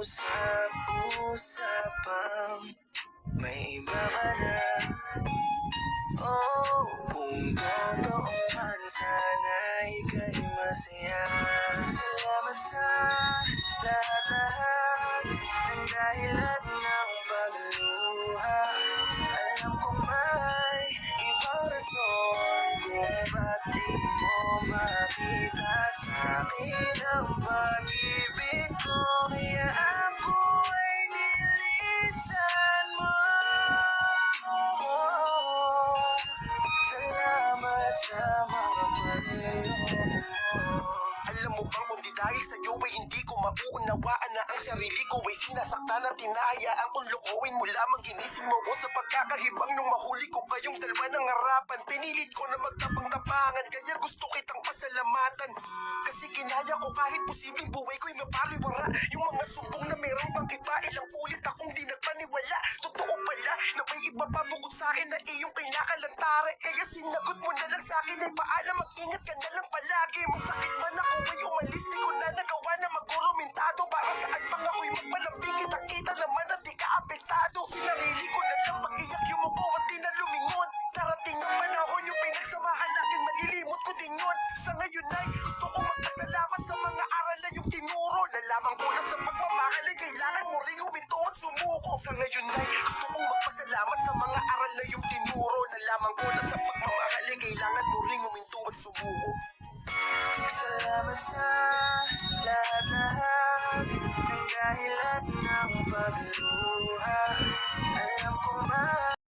usap-usapang may iba ka na. Oh, kung totoo man sana'y ika'y masaya. Salamat sa lahat-lahat ng dahilan ng pagluha. Alam kong may ibang rason kung ba't di mo makita sa'kin ang pag-ibig ko. Kaya ako ay nilisan mo. Salamat sa mga panloloko mo. Alam mo bang kung di dahil sa'yo ay hindi ko mauunawaan na ang sarili ko ay sinasaktan at tinahayaan kong lokohin mo lamang. Ginising mo ko sa pagkakahibang nung mahuli ko pa yung dalawa ng harapan. Pinilit ko na magtapang-tapangan kaya gusto kitang pasalamatan. Kasi kinaya ko kahit posibleng buhay ko'y mapariwara. Yung mga sumbong na meron pang iba, ilang ulit akong di nagpaniwala. Totoo pala na may iba pa bukod sa'kin na iyong kinakalantare. Kaya sinagot mo na lang sa'kin ay paalam, mag-ingat ka na lang palagi. Masakit man ako ay umalis, di ko na nagawa na magkurumentado. Para saan pang ako'y magpalambing, kitang-kita naman na di ka apektado. Sinarili ko na lang pag-iyak yung muko at di na lumingon. Darating ang panahon yung pinagsamahan natin, malilimot ko din yun. Sa ngayon ay gusto ko magpasalamat sa mga aral na yung tinuro. Nalaman ko na sa pagmamahal ay kailangan mo ring huminto at sumuko. Sa ngayon ay gusto kong magpasalamat sa mga aral na yung tinuro. Nalaman ko na sa pagmamahal ay kailangan mo ring huminto at sumuko. Salamat sa lahat-lahat